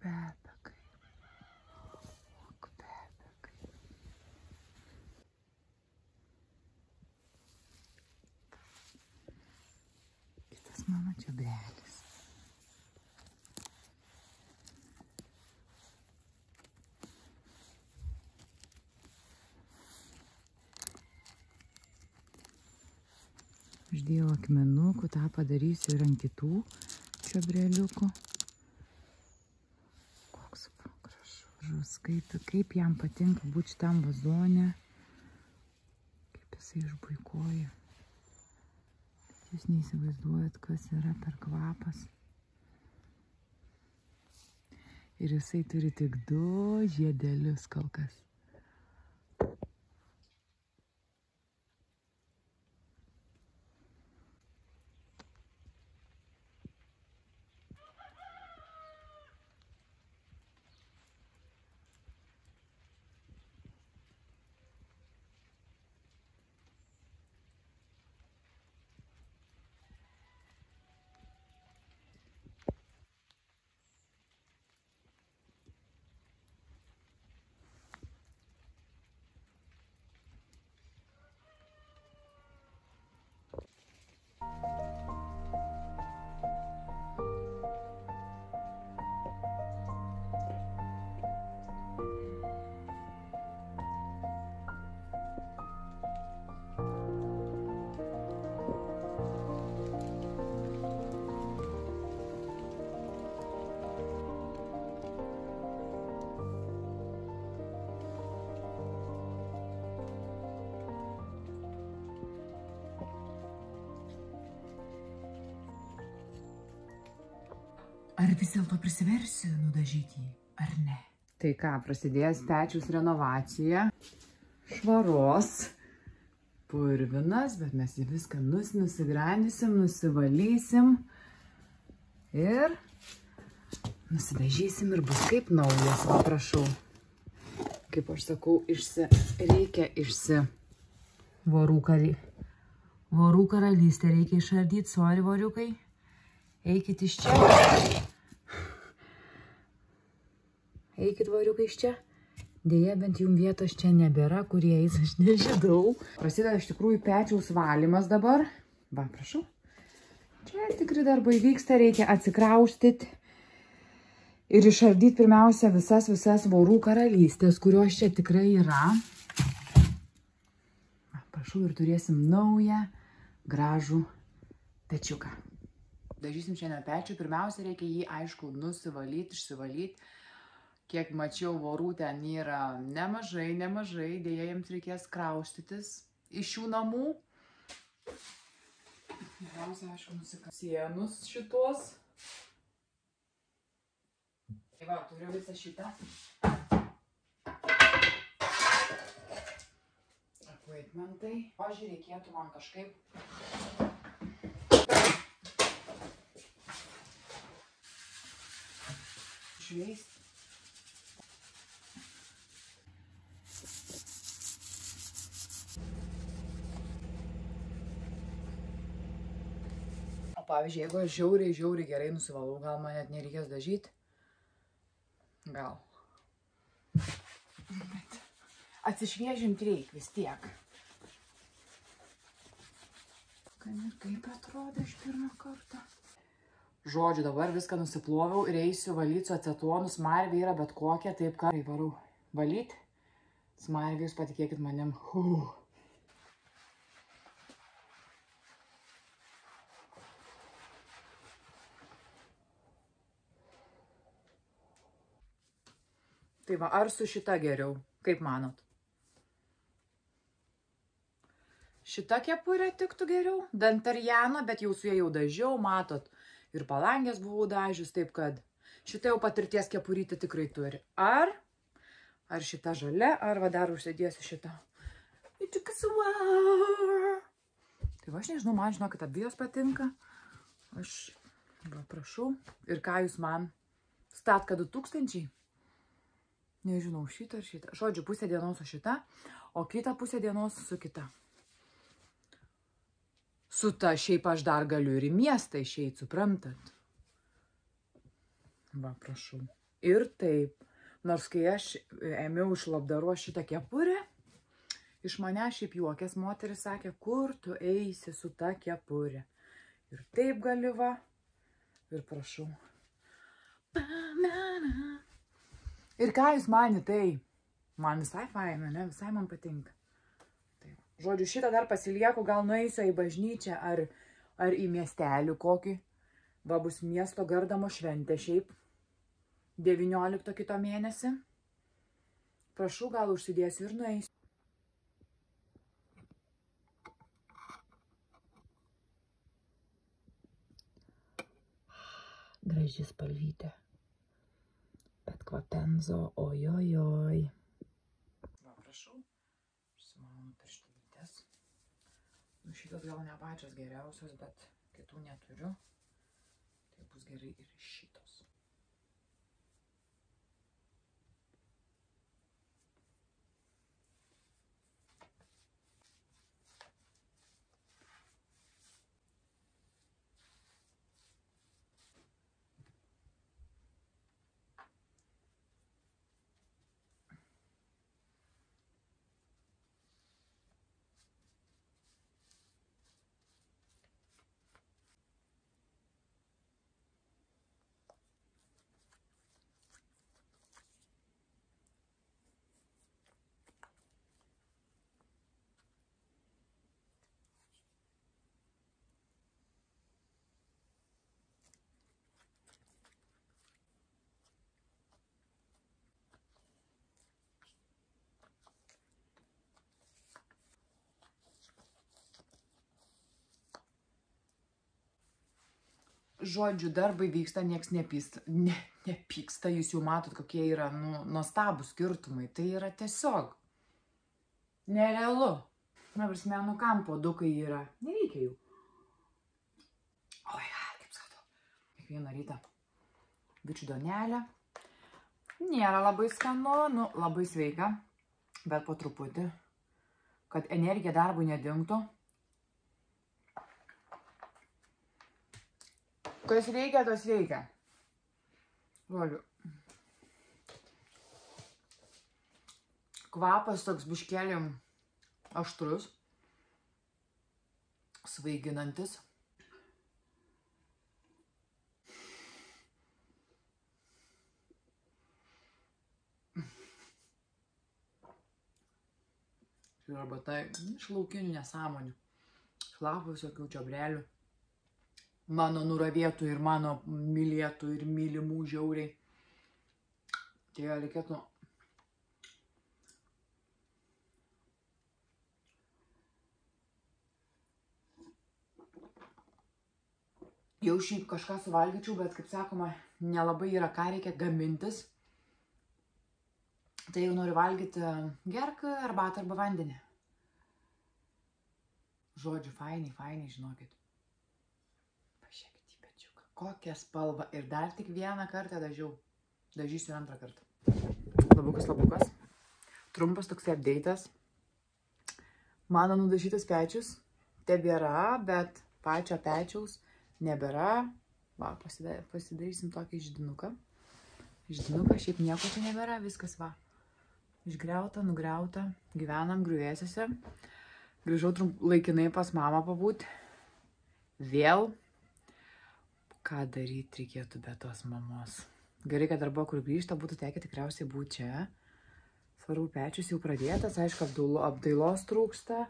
kvepia kaip. Kvepia kaip. Kitas mano čiobrelis. Uždėjau akmenukų, tą padarysiu ir ant kitų čiobreliukų. Koks gražus, kaip jam patinka būti šitam vazone, kaip jisai išbuikoja. Jūs neįsivaizduojat, kas yra per kvapas. Ir jisai turi tik 2 žiedelius kol kas. Ar vis dėlto prisiversiu nudažyti, ar ne? Tai ką, prasidės pečiaus renovacija. Švaros. Purvinas, bet mes jį viską nusigrandysim, nusivalysim. Ir nusidažysim ir bus kaip naujas, va prašau. Kaip aš sakau, reikia Vorų karalystę reikia išardyti, sorry, voriukai. Eikit iš čia. Eikit, voriukai, iš čia. Deja, bent jums vietos čia nebėra, kurie eis, aš nežinau. Prasideda iš tikrųjų pečiaus valymas dabar. Va, prašau. Čia tikri darbai vyksta, reikia atsikraustyti ir išardyti pirmiausia visas vorų karalystės, kurios čia tikrai yra. Va, prašau, ir turėsim naują, gražų pečiuką. Dažysim šiandien pečių. Pirmiausia, reikia jį, aišku, nusivalyti, išsivalyti. Kiek mačiau, vorų ten yra nemažai. Dėja, jiems reikės kraustytis iš šių namų. Pirmiausia, aišku, nusikasienus šitos. Tai va, turiu visą šitą. Apvaitmentai. Pavyzdžiui, reikėtų man kažkaip šveisti. O pavyzdžiui, jeigu aš žiauriai gerai nusivalau, gal man net nereikės dažyti? Gal. Bet atsišviežinti reikia vis tiek. Kaip atrodo iš pirmą kartą. Žodžiu, dabar viską nusiploviau ir eisiu valyti su acetonu. Smarvė yra bet kokia, taip ką varau valyti. Smarvė, jūs patikėkit manim. Tai va, ar su šita geriau? Kaip manot? Šita kepurė tiktų geriau? Dantarjano, bet jau su jie jau dažiau, matot. Ir palangės buvau dažius, taip kad šita jau patirties kepurytė tikrai turi. Ar šita žalia, ar va dar užsidėsiu šitą. Tai va, aš nežinau, man žinokit, abijos patinka. Aš, va, prašau. Ir ką jūs man? Statka 2000? Nežinau, šitą ar šitą. Žodžiu, pusę dienos su šita, o kitą pusę dienos su kita. Su ta šiaip aš dar galiu ir į miestą išeiti, suprantat? Va, prašau. Ir taip, nors kai aš ėmiau iš labdaros šitą kepurę, iš mane šiaip juokės moteris sakė, kur tu eisi su ta kepurė. Ir taip gali va. Ir prašau. Ir ką jūs manite, tai? Man visai faina, ne? Visai man patinka. Taip. Žodžiu, šitą dar pasilieku, gal nueisiu į bažnyčią ar į miestelį kokį. Va bus miesto gardamo šventė šiaip. 19 kito mėnesį. Prašau, gal užsidėsiu ir nueisiu. Graži spalvytė. Bet kvapenzo, ojojoj. Va, prašau. Užsimaunu pirštelytės. Nu, šitas gal ne pačios geriausios, bet kitų neturiu. Tai bus gerai ir šitos. Žodžiu, darbai vyksta, nieks nepyksta, jūs jau matot, kokie yra nuostabūs skirtumai. Tai yra tiesiog nerealu. Na, prasme, kam puodukai yra? Nereikia jų. Oi, kaip skanu. Kiekvieną rytą bičių duonelė. Nėra labai skanu, labai sveika, bet po truputį, kad energija darbui nedingtų. Kas reikia, tas reikia. Žodžiu. Kvapas toks biškelį aštrus, svaiginantis. Ir arba tai iš laukinių nesąmonių. Šlapų visokių čiobrelių. Mano nuravėtų ir mano mylėtų ir mylimų žiauriai. Tai reikėtų... Jau šiaip kažką suvalgyčiau, bet kaip sakoma, nelabai yra ką reikia gamintis. Tai jau noriu valgyti gerk arbatą arba vandenį. Žodžiu, fainiai, žinokit. Kokią spalvą. Ir dar tik vieną kartą dažiau. Dažysiu ir antrą kartą. Labukas. Trumpas toks update'as. Mano nudažytas pečius tebėra, bet pačio pečiaus nebėra. Va, pasidarysim tokį židinuką. Židinuką, šiaip nieko čia nebėra, viskas va. Išgriauta, nugriauta. Gyvenam griuvėsiuose. Grįžau laikinai pas mamą pabūt. Vėl. Ką daryti reikėtų be tos mamos. Gerai, kad darbo, kur grįžta, būtų tekę tikriausiai būti čia. Svarbu, pečius jau pradėtas, aišku, apdailos trūksta,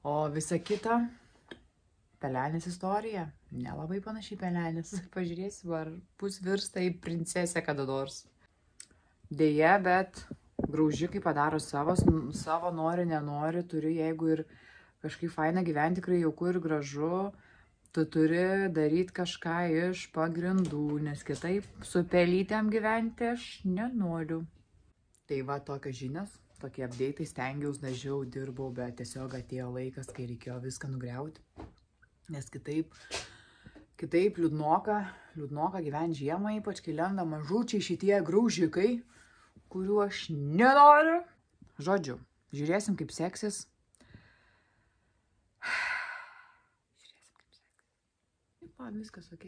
o visa kita pelenės istorija. Nelabai panašiai pelenės. Pažiūrėsiu, ar bus virsta į princesę kada nors. Deja, bet graužikai padaro savo nori, nenori, turi, jeigu ir kažkaip faina gyventi, tikrai jauku ir gražu. Tu turi daryti kažką iš pagrindų, nes kitaip su pelytėm gyventi aš nenoriu. Tai va, tokios žinios, tokie update'ai, stengiaus, dažiau, dirbau, bet tiesiog atėjo laikas, kai reikėjo viską nugriauti. Nes kitaip liūdnoka gyventi žiemą, ypač kai lenda mažučiai šitie graužikai, kurių aš nenoriu. Žodžiu, žiūrėsim, kaip seksis. Viskas ok.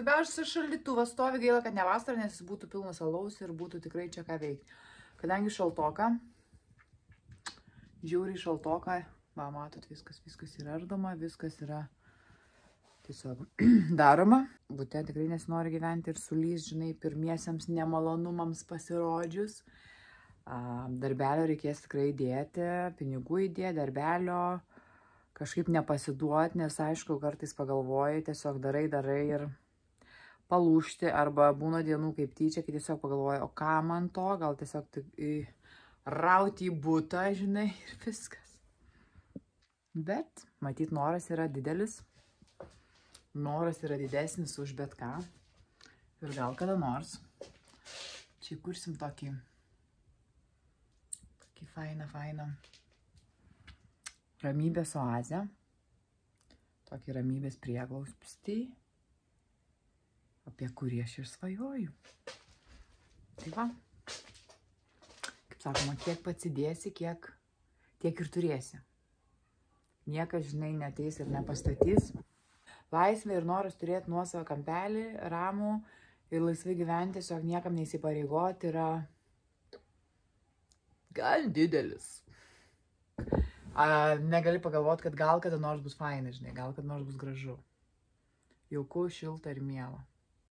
Svarbiausia, šaldytuvas stovi, gaila, kad ne vasara, nes jis būtų pilnas alaus ir būtų tikrai čia ką veikti. Kadangi šaltoka, žiauriai šaltoka, va, matot, viskas yra ardoma, viskas yra tiesiog daroma. Bute tikrai nesinori gyventi ir sulys, žinai, pirmiesiams nemalonumams pasirodžius. Darbelio reikės tikrai įdėti, pinigų įdėti, darbelio, kažkaip nepasiduoti, nes aišku, kartais pagalvoji, tiesiog darai ir palūšti, arba būna dienų kaip tyčia, kai tiesiog pagalvoji, o ką man to, gal tiesiog rauti į butą, žinai, ir viskas. Bet, matyt, noras yra didelis, noras yra didesnis už bet ką, ir gal kada nors čia kursim tokį fainą ramybės oazę, tokį ramybės prieglauspstį, apie kurį aš ir svajoju. Tai va, kaip sakoma, kiek pasidėsi, tiek ir turėsi. Niekas, žinai, neteis ir nepastatys. Laisvė ir noras turėti nuosavą kampelį, ramų ir laisvai gyventi, tiesiog niekam neįsipareigoti yra gan didelis. Negali pagalvoti, kad gal kada nors bus faina, žinai, gal kada nors bus gražu. Jauku, šilta ir miela.